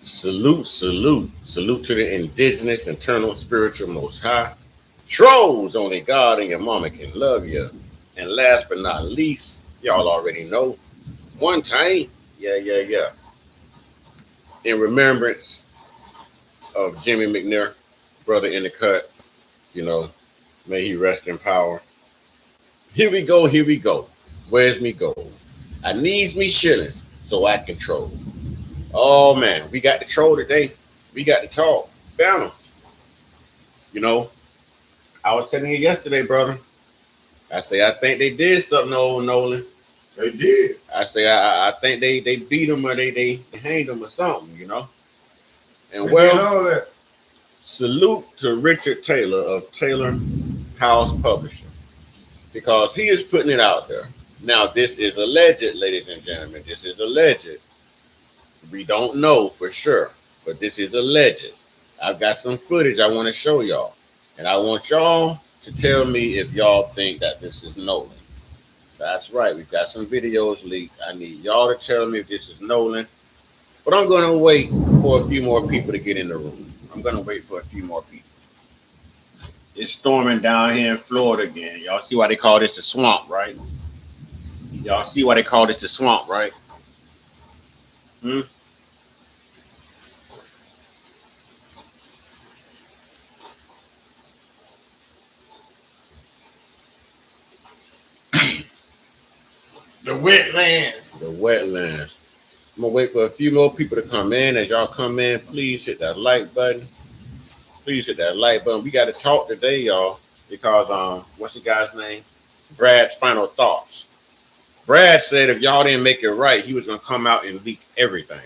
Salute, salute, salute to the indigenous, internal, spiritual, most high. Trolls, only God and your mama can love you. And last but not least, y'all already know, one time, yeah. In remembrance of Jimmy McNair, brother in the cut, you know, may he rest in power. Here we go, here we go. Where's me gold? I needs me shillings so I can troll. Oh man, we got the troll today. We got to talk. Banner. You know, I was telling you yesterday, brother. I say I think they did something to old Nolan. They did. I say I think they beat him or they hanged him or something, you know. And They well, did all that. salute to Richard Taylor of Taylor House Publishing because he is putting it out there. Now, this is alleged, ladies and gentlemen. This is alleged. We don't know for sure, but this is alleged. I've got some footage I want to show y'all, and I want y'all to tell me if y'all think that this is Nolan. That's right. We've got some videos leaked. I need y'all to tell me if this is Nolan. But I'm going to wait for a few more people to get in the room. I'm going to wait for a few more people. It's storming down here in Florida again. Y'all see why they call this the swamp, right? Y'all see why they call this the swamp, right? Hmm? The wetlands. The wetlands. I'm going to wait for a few more people to come in. As y'all come in, please hit that like button. Please hit that like button. We got to talk today, y'all, because what's the guy's name? Brad's final thoughts. Brad said if y'all didn't make it right, he was going to come out and leak everything.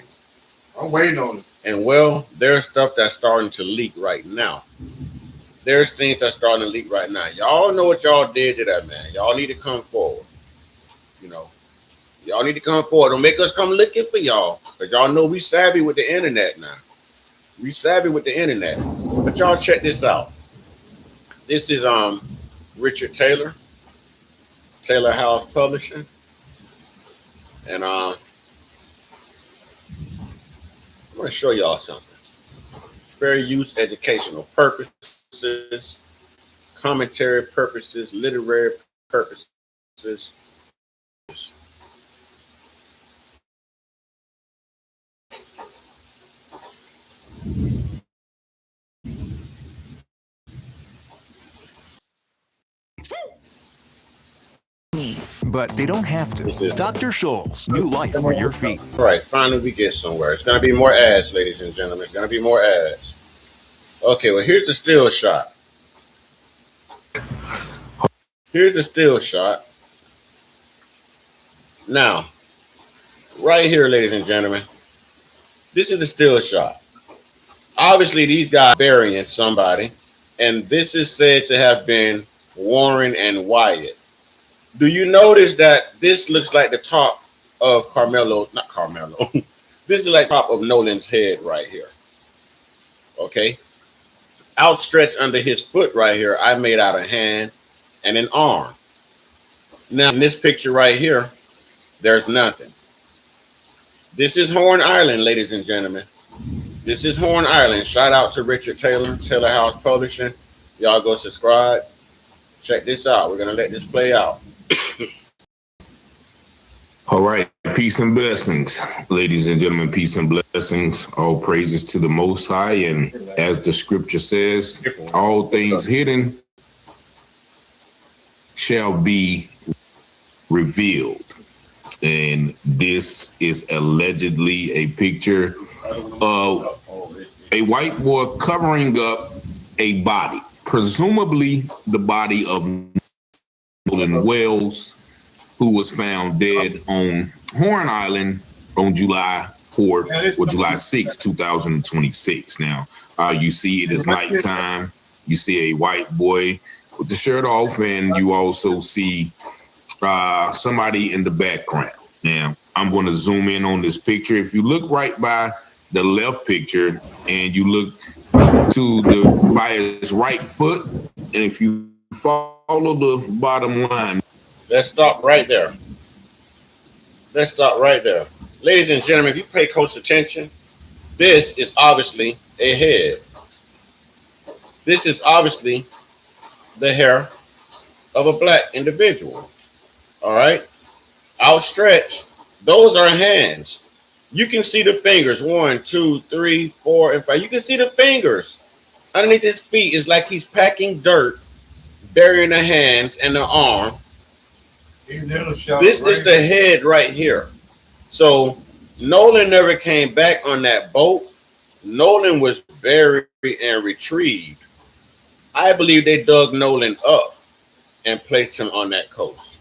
I'm waiting on it. And well, there's stuff that's starting to leak right now. There's things that's starting to leak right now. Y'all know what y'all did to that man. Y'all need to come forward. You know, y'all need to come forward. Don't make us come looking for y'all, because y'all know we savvy with the internet now. We savvy with the internet. But y'all check this out. This is Richard Taylor, Taylor House Publishing. And I'm going to show y'all something. Fair use, educational purposes, commentary purposes, literary purposes. But they don't have to. Dr. Scholl's, new life for your feet. All right, finally we get somewhere. It's going to be more ads, ladies and gentlemen. It's going to be more ads. Okay, well, here's the still shot. Here's the still shot. Now, right here, ladies and gentlemen, this is the still shot. Obviously, these guys are burying somebody, and this is said to have been Warren and Wyatt. Do you notice that this looks like the top of Carmelo? Not Carmelo. This is like top of Nolan's head right here. Okay. Outstretched under his foot right here, I made out a hand and an arm. Now, in this picture right here, there's nothing. This is Horn Island, ladies and gentlemen. This is Horn Island. Shout out to Richard Taylor, Taylor House Publishing. Y'all go subscribe. Check this out. We're going to let this play out. All right. Peace and blessings, ladies and gentlemen. Peace and blessings. All praises to the Most High. And as the scripture says, all things hidden shall be revealed. And this is allegedly a picture of a white boy covering up a body, presumably the body of Nolan Wells, who was found dead on Horn Island on July 4th or July 6th, 2026. Now, you see it is nighttime. You see a white boy with the shirt off, and you also see somebody in the background. Now, I'm going to zoom in on this picture. If you look right by the left picture and you look by his right foot, and if you follow the bottom line. Let's stop right there. Let's stop right there. Ladies and gentlemen, if you pay close attention, This is obviously a head. This is obviously the hair of a black individual. All right. Outstretched. Those are hands. You can see the fingers. 1, 2, 3, 4, and 5. You can see the fingers. Underneath his feet is like he's packing dirt, burying the hands and the arm. This is the head right here. So Nolan never came back on that boat. Nolan was buried and retrieved. I believe they dug Nolan up and placed him on that coast.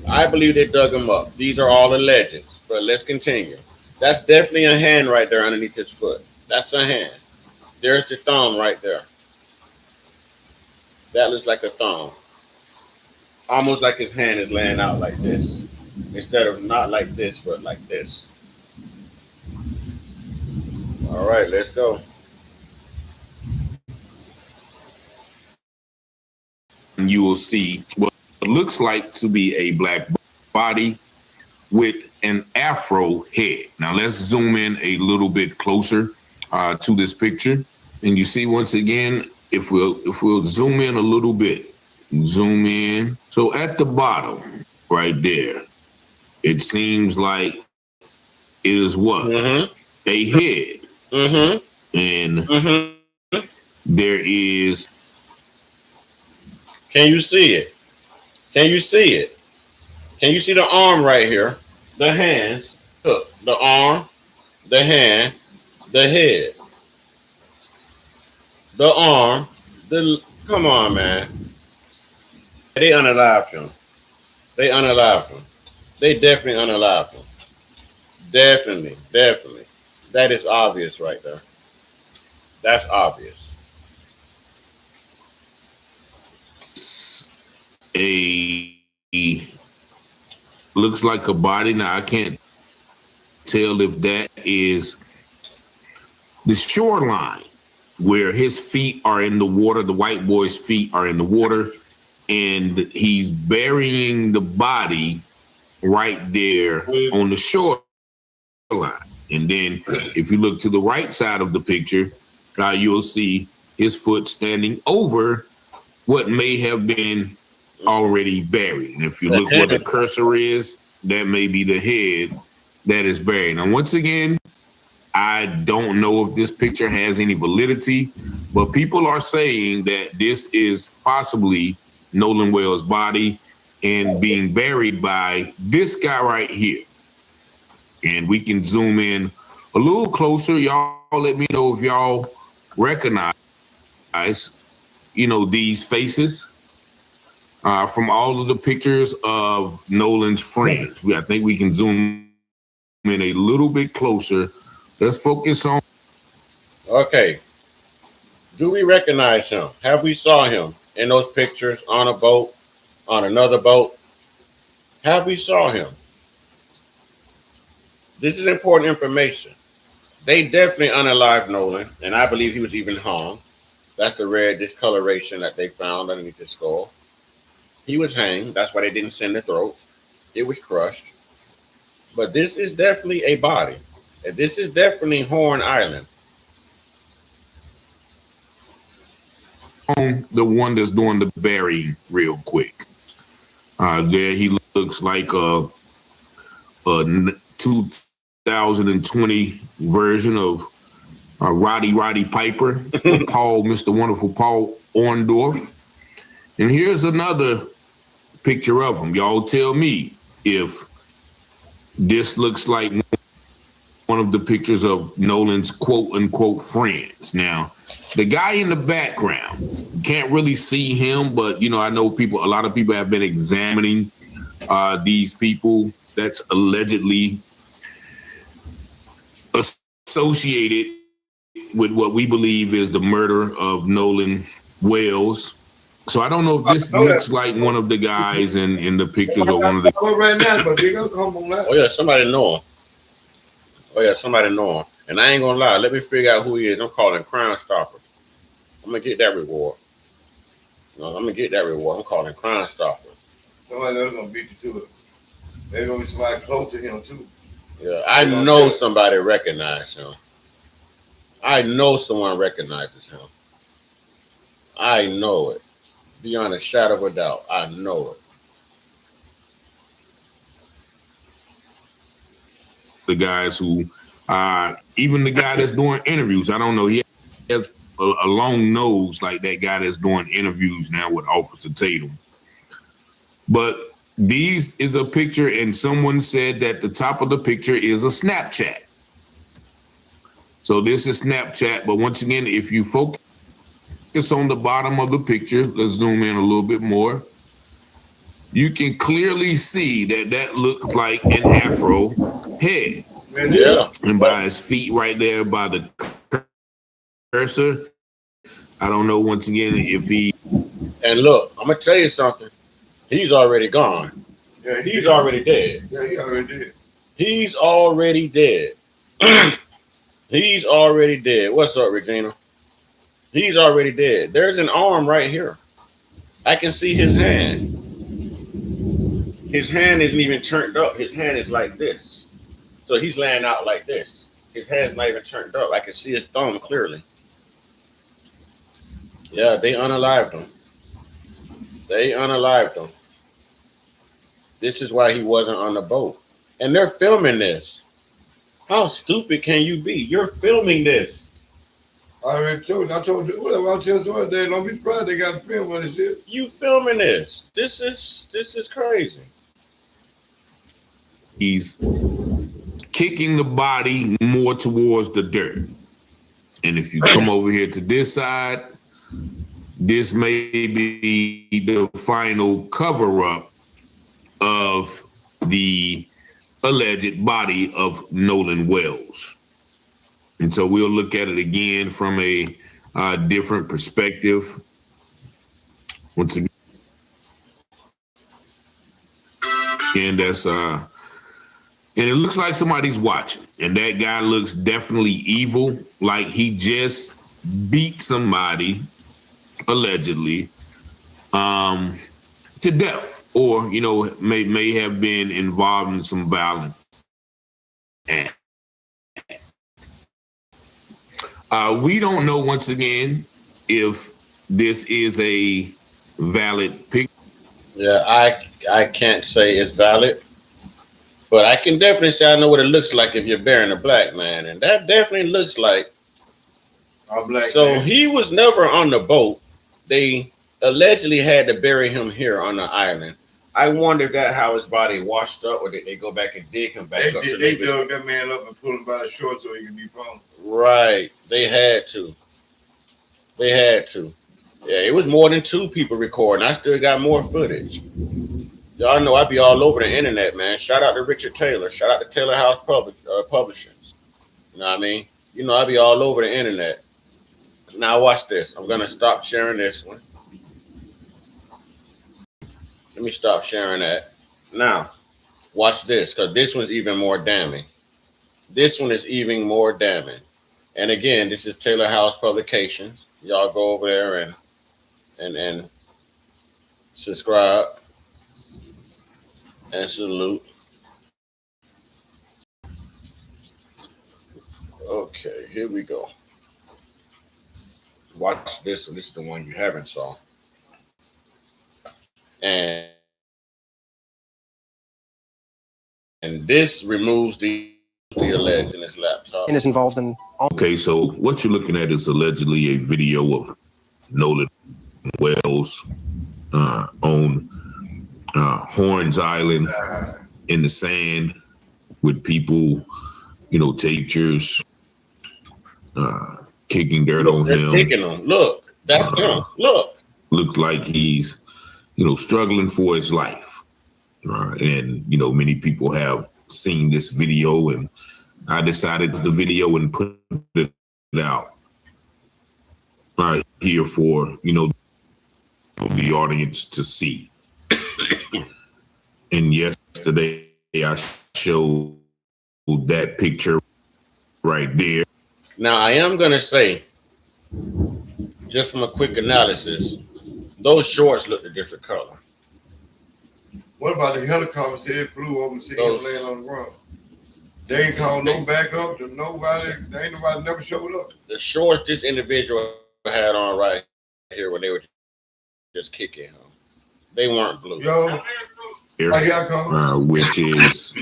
I believe they dug him up. These are all alleged, but let's continue. That's definitely a hand right there underneath his foot. That's a hand. There's the thumb right there. That looks like a thumb. Almost like his hand is laying out like this. Instead of not like this, but like this. All right, let's go. You will see what looks like to be a black body with an afro head. Now let's zoom in a little bit closer to this picture, and you see once again, if we'll zoom in a little bit, zoom in. So at the bottom, right there, it seems like it is what a head, and there is. Can you see it? Can you see it? Can you see the arm right here? The hands, look, the arm, the hand, the head, the arm, come on, man. They unalived him. They unalived him. They definitely unalived him. Definitely. That is obvious right there. That's obvious. Looks like a body. Now I can't tell if that is the shoreline where his feet are in the water. The white boy's feet are in the water, and he's burying the body right there on the shoreline. And then if you look to the right side of the picture, you'll see his foot standing over what may have been already buried. And if you look where the cursor is, that may be the head that is buried. Now, once again, I don't know if this picture has any validity, but people are saying that this is possibly Nolan Wells' body and being buried by this guy right here. And we can zoom in a little closer. Y'all let me know if y'all recognize, these faces. From all of the pictures of Nolan's friends. I think we can zoom in a little bit closer. Let's focus on. Okay. Do we recognize him? Have we saw him in those pictures on a boat, on another boat? Have we saw him? This is important information. They definitely unalived Nolan, and I believe he was even hung. That's the red discoloration that they found underneath his skull. He was hanged. That's why they didn't send the throat. It was crushed. But this is definitely a body. This is definitely Horn Island. On the one that's doing the burying real quick. There he looks like a 2020 version of Roddy Piper, Mr. Wonderful Paul Orndorff. And here's another picture of him. Y'all tell me if this looks like one of the pictures of Nolan's quote unquote friends. Now, the guy in the background, you can't really see him, but I know a lot of people have been examining these people that's allegedly associated with what we believe is the murder of Nolan Wells. So I don't know if this looks like one of the guys in the pictures or one of the. Oh yeah, somebody know him. And I ain't gonna lie. Let me figure out who he is. I'm calling Crime Stoppers. I'm gonna get that reward. I'm calling Crime Stoppers. Somebody else gonna beat you to it. There's gonna be somebody close to him too. Yeah, I know somebody recognized him. I know someone recognizes him. I know it. Beyond a shadow of a doubt. I know it. The guys who, even the guy that's doing interviews, I don't know, he has a long nose like that guy that's doing interviews now with Officer Tatum. But these is a picture, and someone said that the top of the picture is a Snapchat. So this is Snapchat, but once again, if you focus on the bottom of the picture, let's zoom in a little bit more. You can clearly see that looks like an afro head. Yeah. And by his feet right there by the cursor, I don't know once again if he... And look, I'm going to tell you something. He's already gone. Yeah, he's already dead. Yeah, he already did. He's already dead. He's already dead. What's up, Regina? He's already dead. There's an arm right here. I can see his hand. His hand isn't even turned up. His hand is like this. So he's laying out like this. His hand's not even turned up. I can see his thumb clearly. Yeah, they unalived him. They unalived him. This is why he wasn't on the boat. And they're filming this. How stupid can you be? You're filming this. I already told you. I told you. Whatever I tell you, they don't be surprised they got to film what it is. You filming this. This is crazy. He's kicking the body more towards the dirt. And if you come over here to this side, this may be the final cover-up of the alleged body of Nolan Wells. And so we'll look at it again from a different perspective. Once again, that's and it looks like somebody's watching, and that guy looks definitely evil, like he just beat somebody allegedly to death, or may have been involved in some violent act. We don't know, once again, if this is a valid picture. Yeah, I can't say it's valid, but I can definitely say I know what it looks like if you're burying a black man, and that definitely looks like a black so man. He was never on the boat. They allegedly had to bury him here on the island. I wonder if that how his body washed up, or did they go back and dig him back up? They dug that man up and pulled him by the short so he could be found. Right. They had to. They had to. Yeah, it was more than 2 people recording. I still got more footage. Y'all know I be all over the internet, man. Shout out to Richard Taylor. Shout out to Taylor House Publishings. You know what I mean? You know I be all over the internet. Now watch this. I'm going to stop sharing this one. Let me stop sharing that. Now, watch this, because this one's even more damning. This one is even more damning. And again, this is Taylor House Publications. Y'all go over there and subscribe and salute. Okay, here we go. Watch this one. This is the one you haven't saw. And this removes the alleged in his laptop. And is involved in all. Okay, so what you're looking at is allegedly a video of Nolan Wells on Horns Island in the sand with people, teachers kicking dirt on him. Kicking him. Look, that's him. Look. Looks like he's, struggling for his life. And, many people have seen this video, and I decided the video and put it out here for, the audience to see. And yesterday I showed that picture right there. Now, I am going to say, just from a quick analysis, those shorts look a different color. What about the helicopter said it flew over and see him laying on the ground? They ain't called no backup to nobody. There ain't nobody never showed up. The shorts this individual had on right here when they were just kicking him, they weren't blue. Yo, which is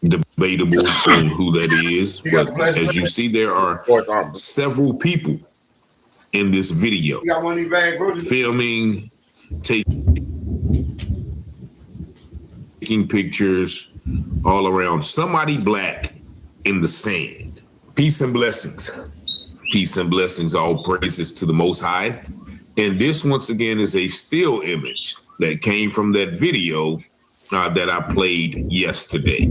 debatable on who that is. But as you see, there are several people in this video filming, taking pictures all around somebody black in the sand. Peace and blessings. Peace and blessings. All praises to the Most High. And this, once again, is a still image that came from that video that I played yesterday.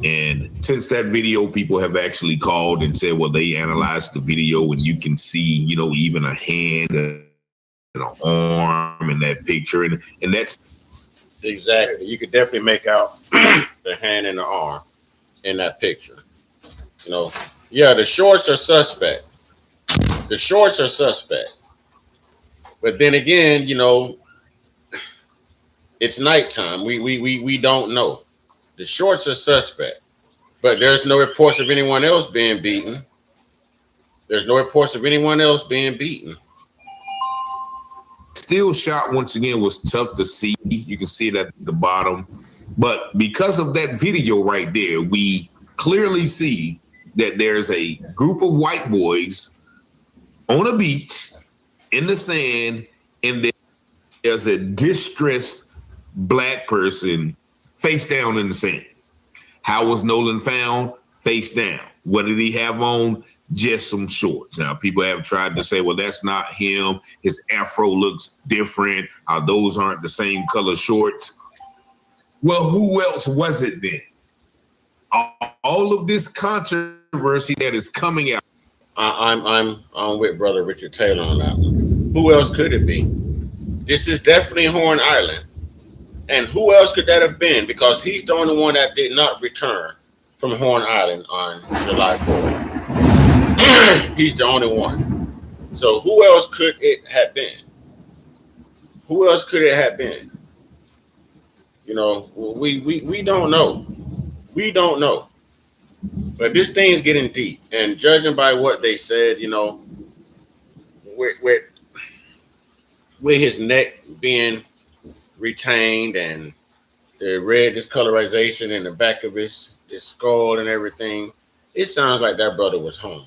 And since that video, people have actually called and said, well, they analyzed the video and you can see, you know, even a hand and an arm in that picture. And that's exactly. You could definitely make out the hand and the arm in that picture. You know, yeah, the shorts are suspect. The shorts are suspect. But then again, you know, it's nighttime. We don't know. The shorts are suspect. But there's no reports of anyone else being beaten. There's no reports of anyone else being beaten. Still shot, once again, was tough to see. You can see it at the bottom. But because of that video right there, we clearly see that there's a group of white boys on a beach in the sand, and there's a distressed black person face down in the sand. How was Nolan found? Face down. What did he have on? Just some shorts. Now, people have tried to say, well, that's not him. His afro looks different. Those aren't the same color shorts. Well, who else was it then? All of this controversy that is coming out. I'm with Brother Richard Taylor on that one. Who else could it be? This is definitely Horn Island. And who else could that have been? Because he's the only one that did not return from Horn Island on July 4th. He's the only one. So who else could it have been? Who else could it have been? You know, we don't know. We don't know. But this thing's getting deep. And judging by what they said, you know, with his neck being retained and the red discolorization in the back of his skull and everything, it sounds like that brother was home.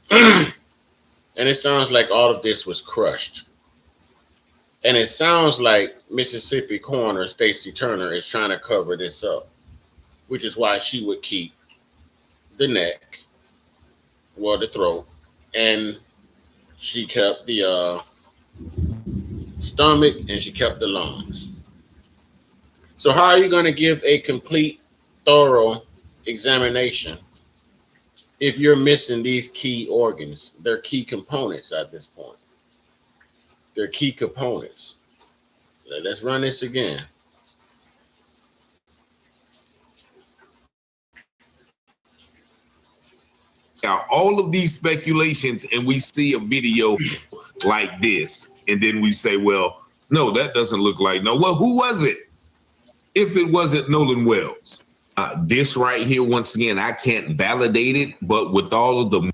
And it sounds like all of this was crushed. And it sounds like Mississippi coroner Stacey Turner is trying to cover this up, which is why she would keep the neck, well, the throat, and she kept the stomach, and she kept the lungs. So how are you going to give a complete, thorough examination if you're missing these key organs? They're key components at this point. They're key components. Let's run this again. Now, all of these speculations, and we see a video like this, and then we say, well, no, that doesn't look like no. Well, who was it? If it wasn't Nolan Wells. This right here, once again, I can't validate it, but with all of the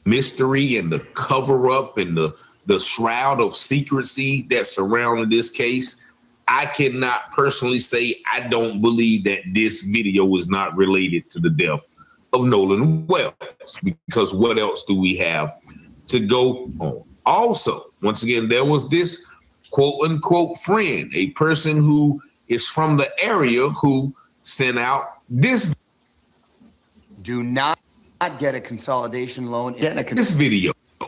mystery and the cover up and the shroud of secrecy that surrounded this case, I cannot personally say I don't believe that this video is not related to the death of Nolan Wells, because what else do we have to go on? Also, once again, there was this quote unquote friend, a person who is from the area who sent out this. Do not get a consolidation loan. This video. The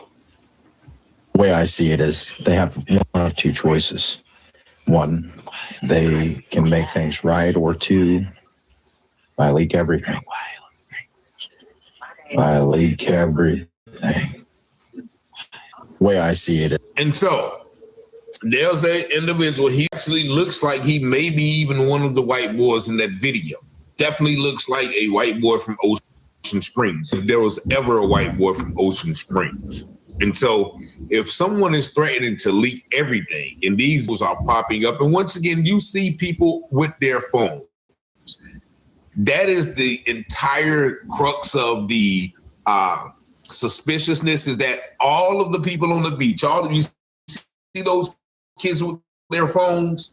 way I see it is they have one of two choices. One, they can make things right, or two, I leak everything. I leak everything. The way I see it. And so there's an individual. He actually looks like he may be even one of the white boys in that video. Definitely looks like a white boy from Ocean Springs, if there was ever a white boy from Ocean Springs. And so if someone is threatening to leak everything, and these are popping up, and once again, you see people with their phones that is the entire crux of the suspiciousness, is that all of the people on the beach, all of you see those kids with their phones?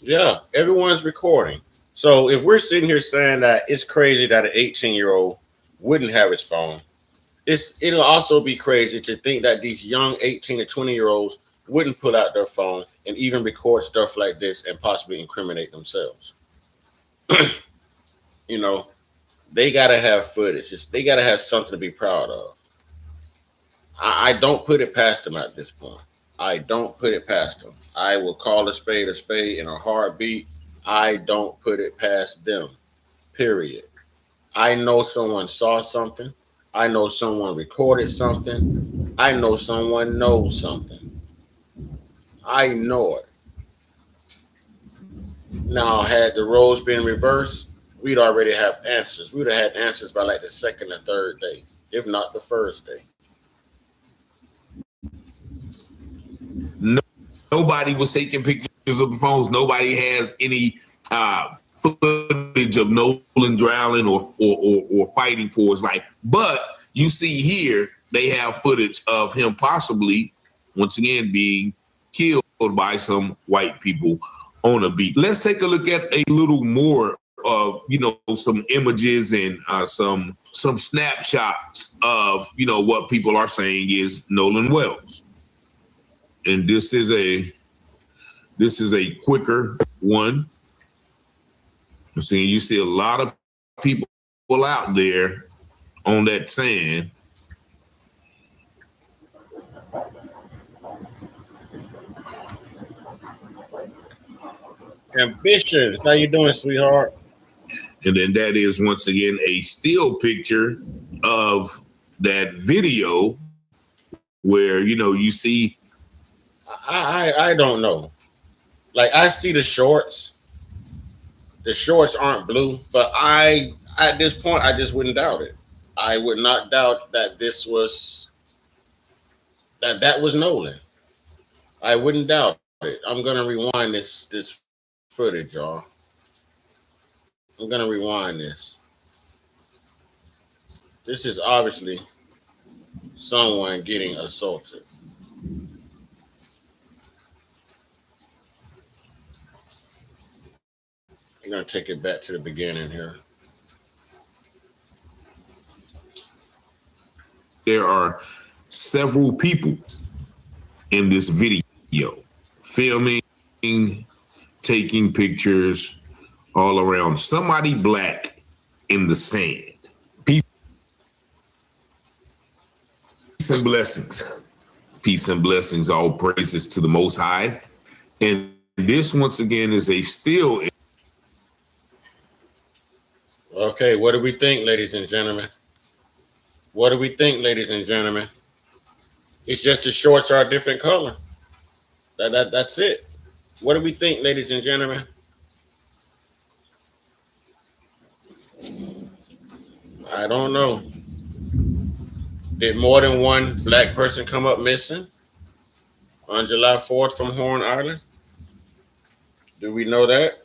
Yeah, everyone's recording. So if we're sitting here saying that it's crazy that an 18-year-old wouldn't have his phone, it'll also be crazy to think that these young 18 to 20-year-olds wouldn't pull out their phone and even record stuff like this and possibly incriminate themselves. You know, they got to have footage. They got to have something to be proud of. I don't put it past them at this point. I don't put it past them. I will call a spade in a heartbeat. I don't put it past them, period. I know someone saw something. I know someone recorded something. I know someone knows something. I know it. Now, had the roles been reversed, we'd already have answers. We'd have had answers by like the second or third day, if not the first day. Nobody was taking pictures of the phones. Nobody has any footage of Nolan drowning or fighting for his life. But you see here, they have footage of him possibly, once again, being killed by some white people on a beach. Let's take a look at a little more of, some images and some snapshots of, what people are saying is Nolan Wells. And this is a quicker one. I'm saying you see a lot of people out there on that sand. Ambitions, how you doing, sweetheart? And then that is once again a still picture of that video where you see. I don't know. Like, I see the shorts. The shorts aren't blue, but at this point I just wouldn't doubt it. I would not doubt that that was Nolan. I wouldn't doubt it. I'm gonna rewind this footage, y'all. I'm gonna rewind this. This is obviously someone getting assaulted. I'm going to take it back to the beginning here. There are several people in this video filming, taking pictures all around. Somebody black in the sand. Peace and blessings. Peace and blessings. All praises to the Most High. And this, once again, is a still. Okay, what do we think, ladies and gentlemen? What do we think, ladies and gentlemen? It's just the shorts are a different color. That's it. What do we think, ladies and gentlemen? I don't know. Did more than one black person come up missing on July 4th from Horn Island? Do we know that?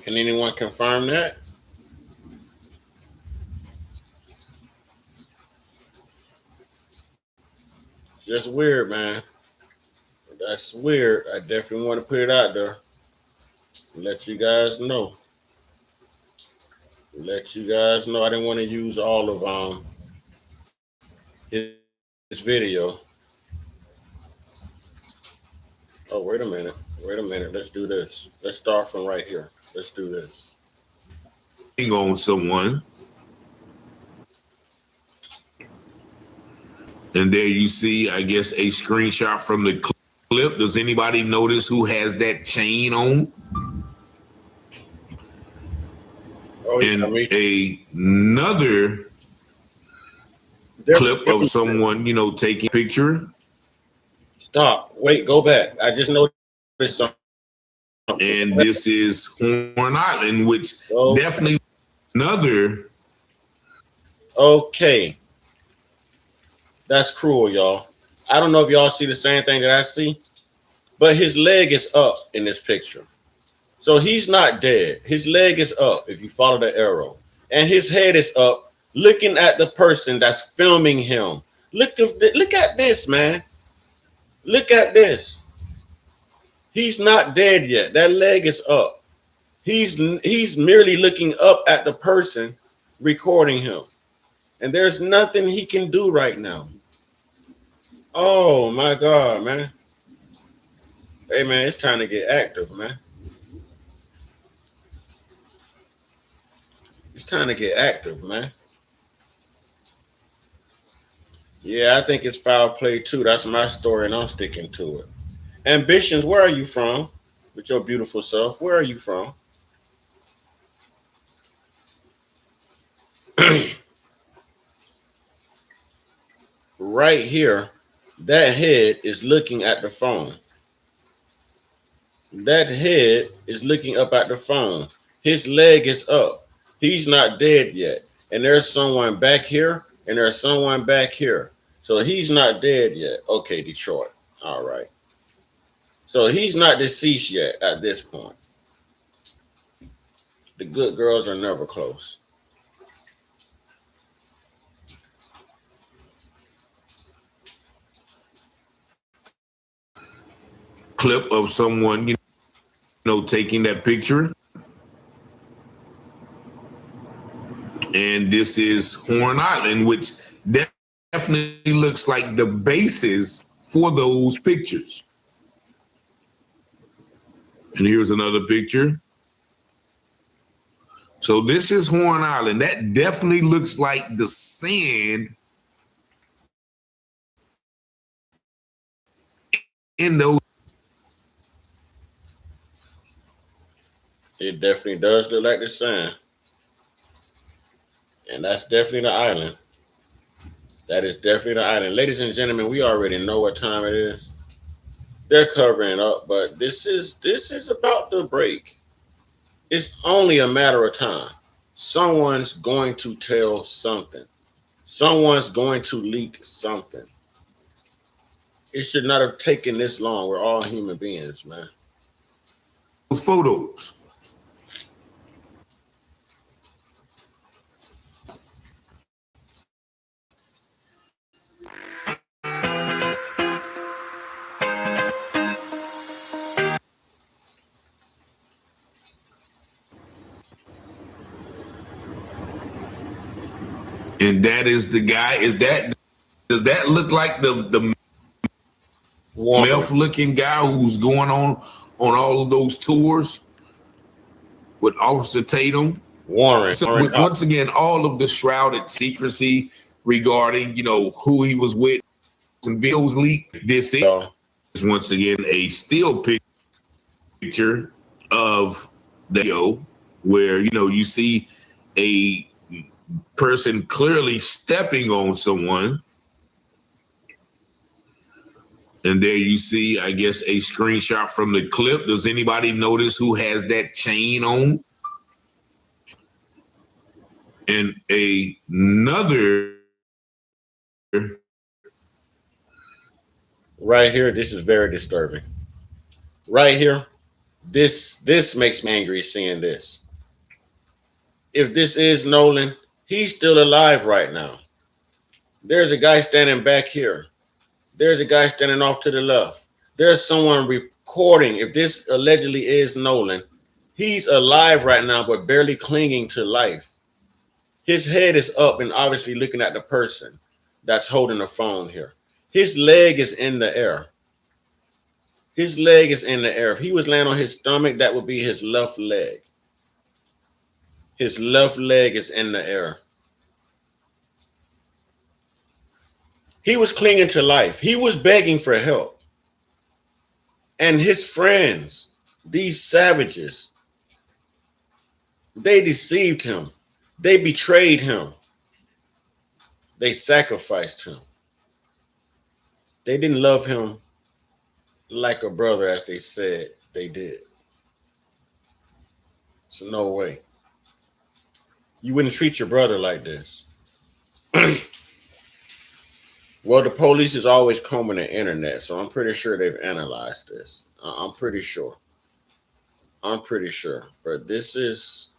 Can anyone confirm that? Just weird, man. That's weird. I definitely want to put it out there. Let you guys know. Let you guys know. I didn't want to use all of his video. Oh, wait a minute. Let's do this. Let's start from right here. Let's do this. On someone. And there you see, I guess, a screenshot from the clip. Does anybody notice who has that chain on? Oh, yeah, and another clip of someone, taking a picture. Stop. Wait, go back. I just noticed something. And this is Horn Island, which definitely another. Okay. That's cruel, y'all. I don't know if y'all see the same thing that I see, but his leg is up in this picture. So he's not dead. His leg is up if you follow the arrow. And his head is up looking at the person that's filming him. Look at this, man. Look at this. He's not dead yet. That leg is up. He's merely looking up at the person recording him. And there's nothing he can do right now. Oh my God, man. Hey man, it's time to get active, man. It's time to get active, man. Yeah, I think it's foul play too. That's my story, and I'm sticking to it. Ambitions, where are you from? With your beautiful self, where are you from? Right here, that head is looking at the phone. That head is looking up at the phone. His leg is up. He's not dead yet. And there's someone back here, and there's someone back here. So he's not dead yet. Okay, Detroit. All right. So he's not deceased yet at this point. The good girls are never close. Clip of someone, taking that picture. And this is Horn Island, which definitely looks like the basis for those pictures. And here's another picture. So this is Horn Island. That definitely looks like the sand in those. It definitely does look like the sand. And that's definitely the island. That is definitely the island. Ladies and gentlemen, we already know what time it is. They're covering up, but this is about to break. It's only a matter of time. Someone's going to tell something. Someone's going to leak something. It should not have taken this long. We're all human beings, man. Photos. And that is the guy. Does that look like the meth looking guy who's going on all of those tours with Officer Tatum? Warren. So once again, all of the shrouded secrecy regarding, who he was with and videos leaked. This is once again a still picture of the video where, you see a person clearly stepping on someone. And there you see, I guess, a screenshot from the clip. Does anybody notice who has that chain on? And another. Right here, this is very disturbing. Right here, this makes me angry seeing this. If this is Nolan, he's still alive right now. There's a guy standing back here. There's a guy standing off to the left. There's someone recording. If this allegedly is Nolan, he's alive right now, but barely clinging to life. His head is up and obviously looking at the person that's holding the phone here. His leg is in the air. His leg is in the air. If he was laying on his stomach, that would be his left leg. His left leg is in the air. He was clinging to life. He was begging for help. And his friends, these savages, they deceived him. They betrayed him. They sacrificed him. They didn't love him like a brother, as they said they did. So no way. You wouldn't treat your brother like this. Well, the police is always combing the internet, so I'm pretty sure they've analyzed this. I'm pretty sure. I'm pretty sure. But this is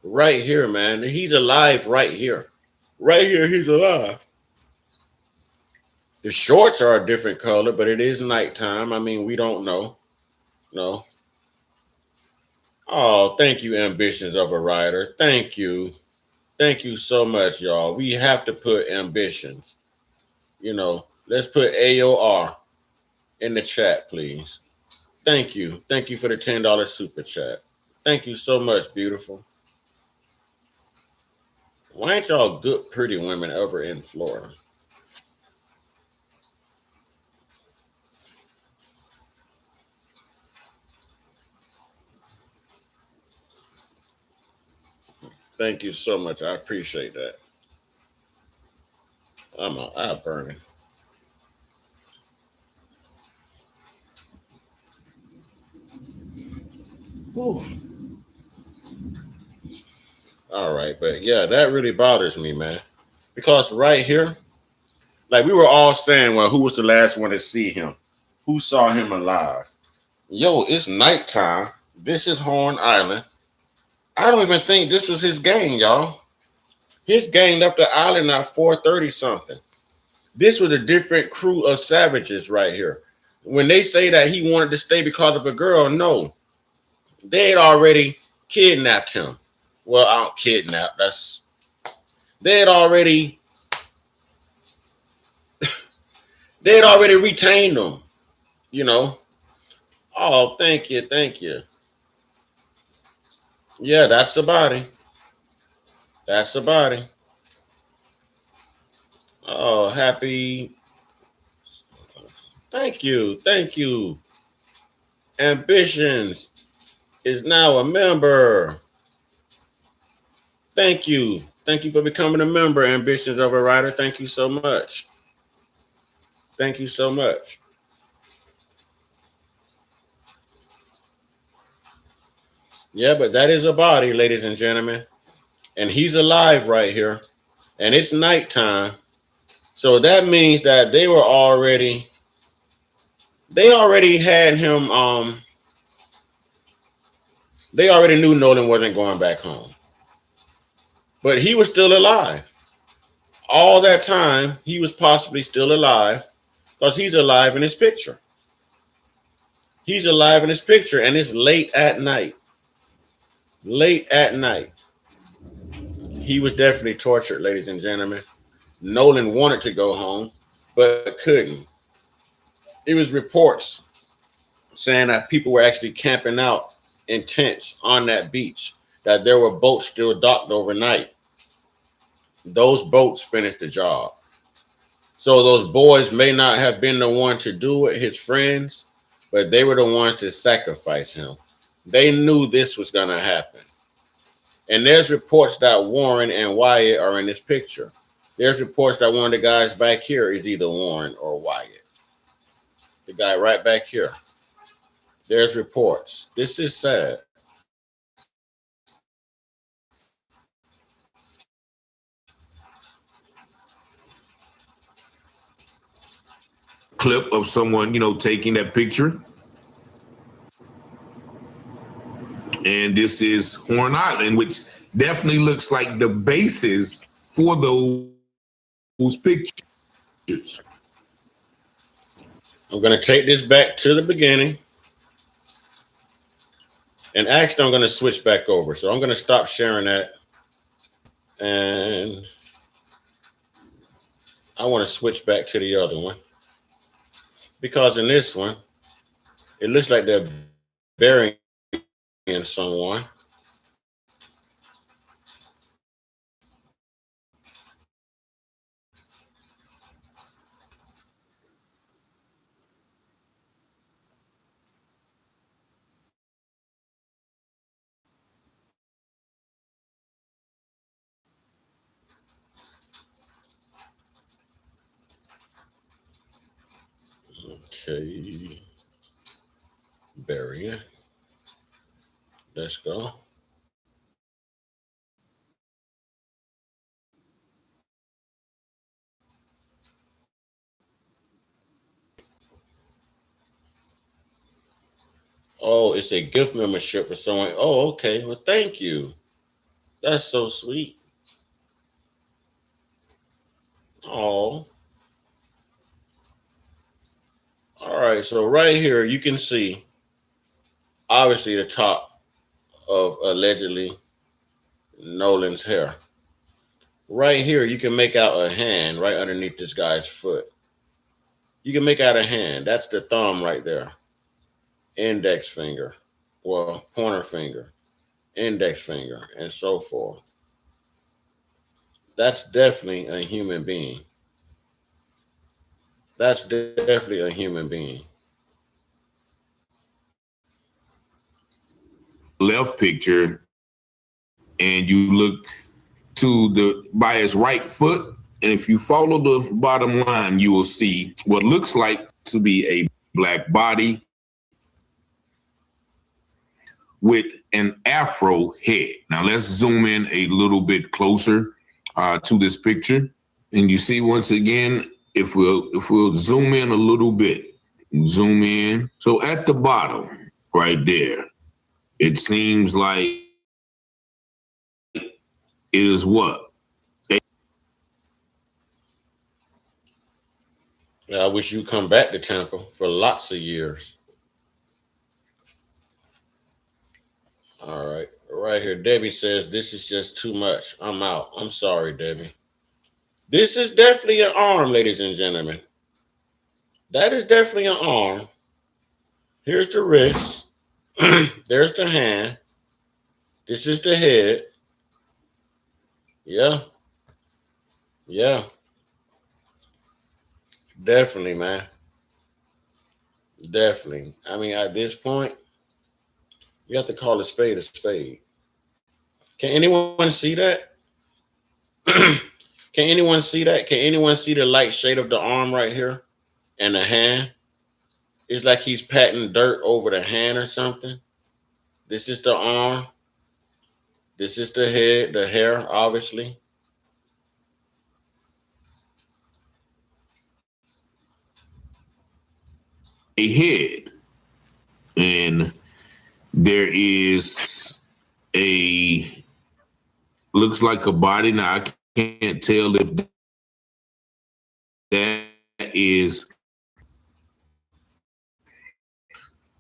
right here, man. He's alive right here. Right here, he's alive. The shorts are a different color, but it is nighttime. I mean, we don't know. No. Oh, thank you, ambitions of a writer. Thank you. Thank you so much, y'all. We have to put ambitions. Let's put AOR in the chat, please. Thank you. Thank you for the $10 super chat. Thank you so much, beautiful. Why ain't y'all good, pretty women over in Florida? Thank you so much. I appreciate that. I'm burning. Whew. All right, but yeah, that really bothers me, man. Because right here, like we were all saying, well, who was the last one to see him? Who saw him alive? Yo, it's nighttime. This is Horn Island. I don't even think this was his gang, y'all. His gang left the island at 4:30 something. This was a different crew of savages right here. When they say that he wanted to stay because of a girl, no. They had already kidnapped him. Well, I don't kidnap. They had already they had already retained him, you know. Oh, thank you, thank you. Yeah, that's the body. That's the body. Oh, happy. Thank you, thank you. Ambitions is now a member. Thank you. Thank you for becoming a member, Ambitions of a Writer. Thank you so much. Thank you so much. Yeah, but that is a body, ladies and gentlemen. And he's alive right here. And it's nighttime. So that means that they already had him they already knew Nolan wasn't going back home. But he was still alive. All that time, he was possibly still alive because he's alive in his picture. He's alive in his picture, and it's late at night. Late at night. He was definitely tortured, ladies and gentlemen. Nolan wanted to go home, but couldn't. It was reports saying that people were actually camping out in tents on that beach, that there were boats still docked overnight. Those boats finished the job. So those boys may not have been the one to do it, his friends, but they were the ones to sacrifice him. They knew this was going to happen. And there's reports that Warren and Wyatt are in this picture. There's reports that one of the guys back here is either Warren or Wyatt. The guy right back here. There's reports. This is sad. Clip of someone, taking that picture. And this is Horn Island, which definitely looks like the basis for those pictures. I'm going to take this back to the beginning. And actually, I'm going to switch back over. So I'm going to stop sharing that. And I want to switch back to the other one. Because in this one, it looks like they're burying someone. Okay. Burying. Let's go. Oh, it's a gift membership for someone. Oh, okay. Well, thank you. That's so sweet. Oh, all right. So right here, you can see obviously the top of allegedly Nolan's hair. Right here, you can make out a hand right underneath this guy's foot. You can make out a hand. That's the thumb right there. Index finger. Well, pointer finger, index finger, and so forth. That's definitely a human being. That's definitely a human being. Left picture, and you look to the by his right foot, and if you follow the bottom line, you will see what looks like to be a black body with an afro head. Now let's zoom in a little bit closer to this picture, and you see once again, if we'll zoom in a little bit, zoom in. So at the bottom, right there, it seems like it is what? I wish you'd come back to Tampa for lots of years. All right. Right here, Debbie says, this is just too much. I'm out. I'm sorry, Debbie. This is definitely an arm, ladies and gentlemen. That is definitely an arm. Here's the wrist. There's the hand. This is the head. Yeah. Yeah. Definitely, man. Definitely. I mean, at this point, you have to call a spade a spade. Can anyone see that? Can anyone see that? Can anyone see the light shade of the arm right here and the hand? It's like he's patting dirt over the hand or something. This is the arm. This is the head, the hair, obviously. A head, and there is a looks like a body. Now I can't tell if that is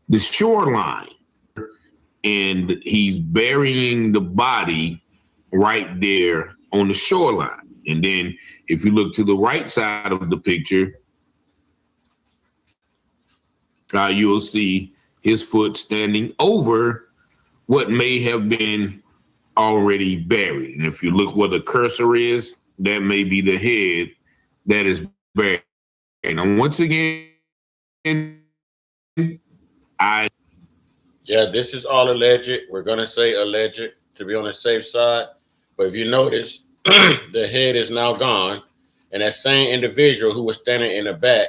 the shoreline, and he's burying the body right there on the shoreline. And then if you look to the right side of the picture, you'll see his foot standing over what may have been already buried. And if you look where the cursor is, that may be the head that is buried. And once again, Yeah, this is all alleged. We're going to say alleged to be on the safe side. But if you notice, the head is now gone. And that same individual who was standing in the back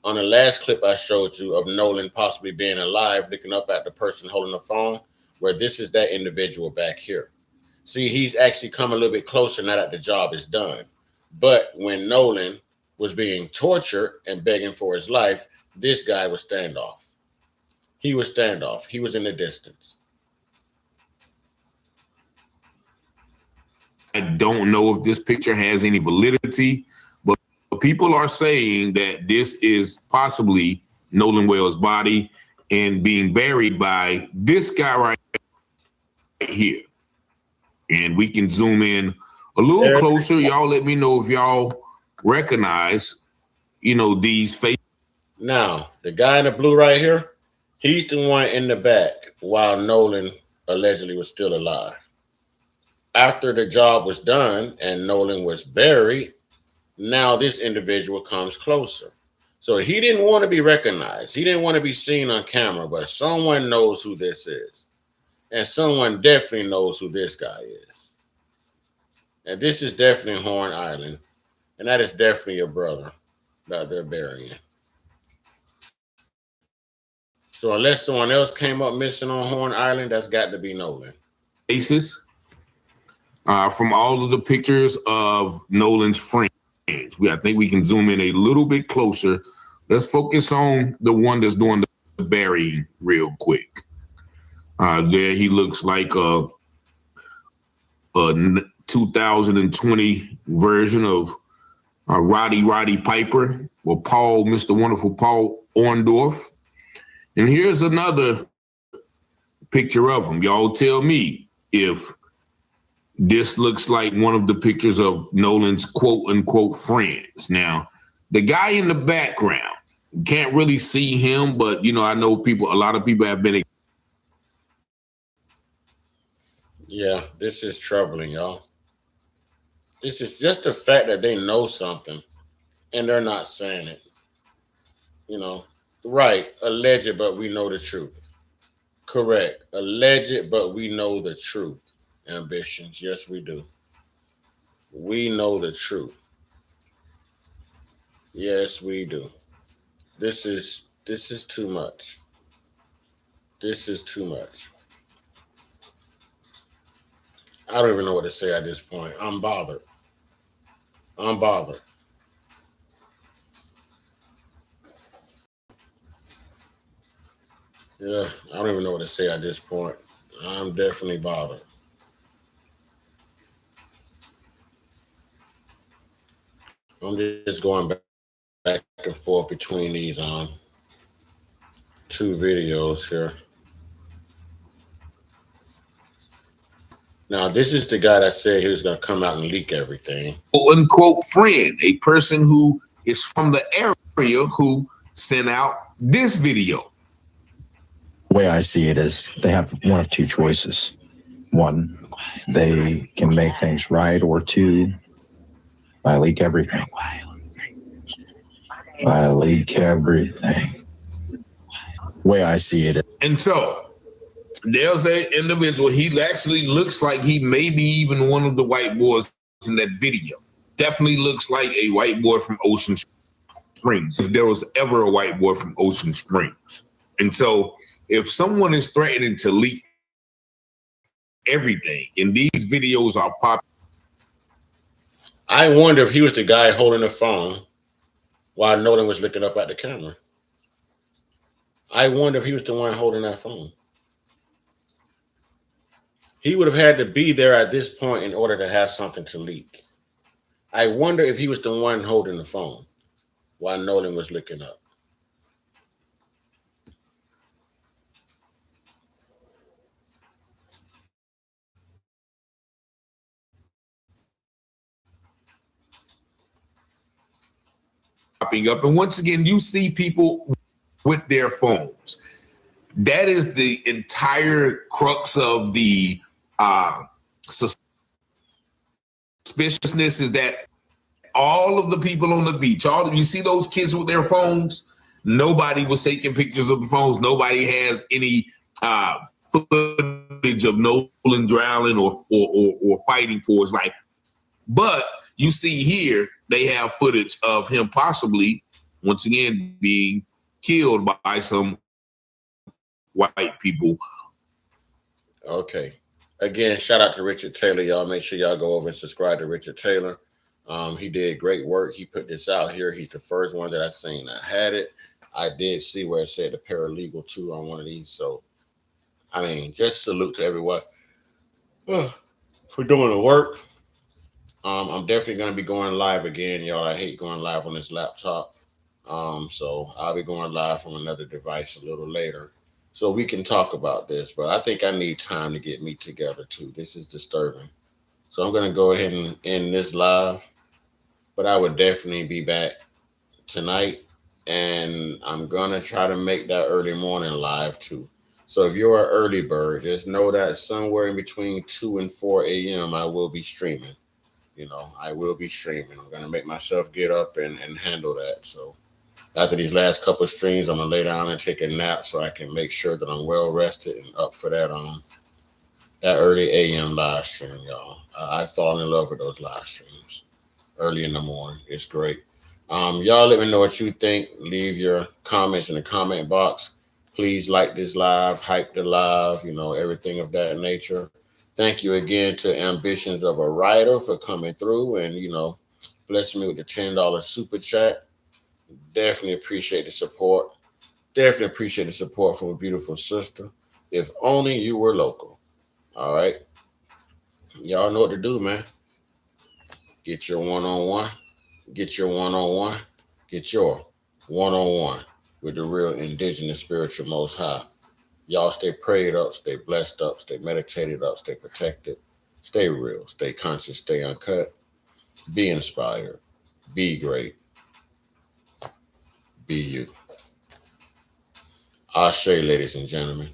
on the last clip I showed you of Nolan possibly being alive, looking up at the person holding the phone, where this is that individual back here. See, he's actually come a little bit closer now that the job is done. But when Nolan was being tortured and begging for his life, this guy was standoff. He was standoff. He was in the distance. I don't know if this picture has any validity, but people are saying that this is possibly Nolan Wells' body and being buried by this guy right here. And we can zoom in a little closer. Y'all let me know if y'all recognize, these faces. Now, the guy in the blue right here, he's the one in the back while Nolan allegedly was still alive. After the job was done and Nolan was buried, now this individual comes closer. So he didn't want to be recognized. He didn't want to be seen on camera, but someone knows who this is. And someone definitely knows who this guy is. And this is definitely Horn Island. And that is definitely your brother that they're burying. So unless someone else came up missing on Horn Island, that's got to be Nolan. Faces from all of the pictures of Nolan's friends. I think we can zoom in a little bit closer. Let's focus on the one that's doing the burying real quick. There he looks like a 2020 version of Roddy Piper or Mr. Wonderful Paul Orndorff. And here's another picture of him. Y'all tell me if this looks like one of the pictures of Nolan's quote unquote friends. Now, the guy in the background, you can't really see him, but I know a lot of people have been. Yeah, this is troubling, y'all. This is just the fact that they know something and they're not saying it. Right, alleged, but we know the truth. Correct, alleged, but we know the truth. Ambitions, yes, we do. We know the truth. Yes, we do. This is too much. This is too much. I don't even know what to say at this point. I'm bothered. I'm bothered. Yeah, I don't even know what to say at this point. I'm definitely bothered. I'm just going back and forth between these two videos here. Now, this is the guy that said he was going to come out and leak everything. Quote unquote friend, a person who is from the area who sent out this video. The way I see it is they have one of two choices. One, they can make things right, or two, I leak everything. I leak everything. The way I see it. And so there's an individual. He actually looks like he may be even one of the white boys in that video. Definitely looks like a white boy from Ocean Springs, if there was ever a white boy from Ocean Springs. And so if someone is threatening to leak everything, and these videos are popular. I wonder if he was the guy holding the phone while Nolan was looking up at the camera. I wonder if he was the one holding that phone. He would have had to be there at this point in order to have something to leak. I wonder if he was the one holding the phone while Nolan was looking up. Popping up. And once again, you see people with their phones. That is the entire crux of the suspiciousness, is that all of the people on the beach, all of you see those kids with their phones, nobody was taking pictures of the phones. Nobody has any footage of Nolan drowning or fighting for his life. But you see here, they have footage of him possibly, once again, being killed by some white people. Okay. Again, shout out to Richard Taylor, y'all. Make sure y'all go over and subscribe to Richard Taylor. He did great work. He put this out here. He's the first one that I seen that had it. I did see where it said the paralegal too on one of these. So, I mean, just salute to everyone for doing the work. I'm definitely going to be going live again, y'all. I hate going live on this laptop. So I'll be going live from another device a little later so we can talk about this. But I think I need time to get me together too. This is disturbing. So I'm going to go ahead and end this live. But I would definitely be back tonight. And I'm going to try to make that early morning live too. So if you're an early bird, just know that somewhere in between 2 and 4 a.m. I will be streaming. I will be streaming. I'm going to make myself get up and handle that. So after these last couple of streams, I'm going to lay down and take a nap so I can make sure that I'm well rested and up for that early a.m. live stream, y'all. I fall in love with those live streams early in the morning. It's great. Y'all let me know what you think. Leave your comments in the comment box. Please like this live, hype the live, everything of that nature. Thank you again to Ambitions of a Writer for coming through and, blessing me with the $10 super chat. Definitely appreciate the support. Definitely appreciate the support from a beautiful sister. If only you were local. All right. Y'all know what to do, man. Get your one-on-one. Get your one-on-one. Get your one-on-one with the real indigenous spiritual most high. Y'all stay prayed up, stay blessed up, stay meditated up, stay protected, stay real, stay conscious, stay uncut, be inspired, be great, be you. Ashe, ladies and gentlemen.